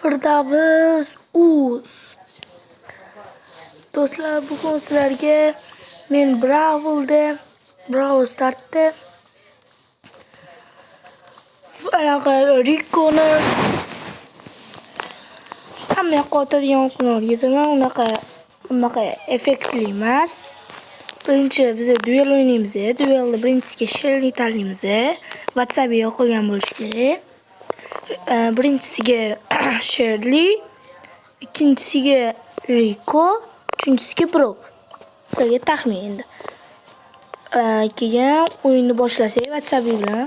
Firdavs Uz. Do'stlar, bugun sizlarga men Brawl Starsda anaqa Rico'ni hamma yoqqa otadigan o'qini o'rgataman. Unaqa effektli emas. Birinchi biz duel o'ynaymiz. Duelda birinchisiga Shelly tanlaymiz. WhatsApp yoqilgan bo'lishi kerak. Birinchisiga Shelly, ikkinchisiga Rico, uchinchisiga Brock. Sizlarga taxmin endi. Keyin o'yinni boshlasak WhatsApp bilan.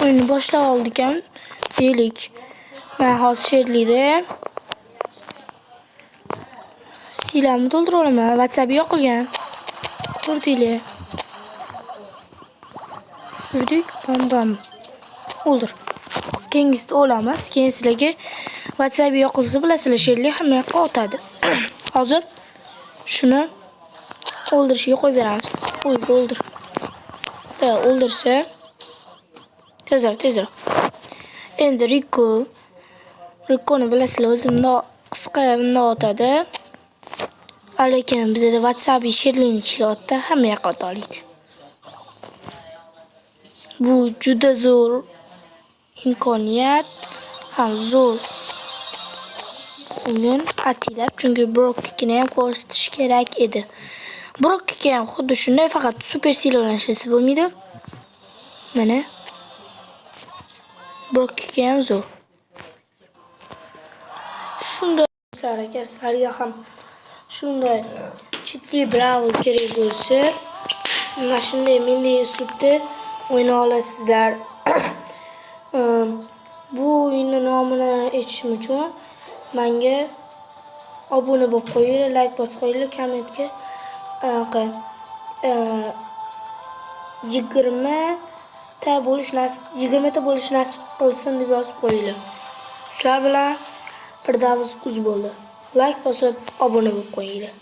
O'yinni boshlab oldik ham. Deylik, men hozir Shellyda sillarni to'ldira olaman. WhatsApp yoqilgan. Ko'rdinglar. Ko'rdik, bam. O'ldir. Keyingisida olamiz. Keyin sizlarga WhatsApp yoqilsa bilasizlar, Shelly hamma yoqqa otadi. Hozir shuni o'ldirishga qo'yib beramiz. O'ldir. O'ldirsa tezroq. Endi Rico'ni bilasizlar, o'zi bundoq qisqa bundoq otadi. Lekin bizda WhatsApp Shelly'ni ishlayapti, hamma yoqqa ota oladi. Bu juda zo'r imkoniyat, ham zo'r o'yin atilab, chunki Brock'ni ham ko'rsatish kerak edi. Brock'ga ham xuddi shunday, faqat super sila bilan ishlasa bo'lmaydi. Mana Brock'ga ham zo'r. Shunday sizlarga ham shunday chitli Brawl kerak bo'lsa, mana shunday mendek uslubda o'yna olasizlar. Bu o'yinning nomini aytishim uchun menga obuna bo'lib qo'yinglar, like bosib qo'yinglar, kommentga 20 ta bo'lish nasib qilsin deb yozib qo'yinglar. Sizlar bilan Firdavs Uz bo'ldi. Like bosib obuna bo'lib qo'yinglar.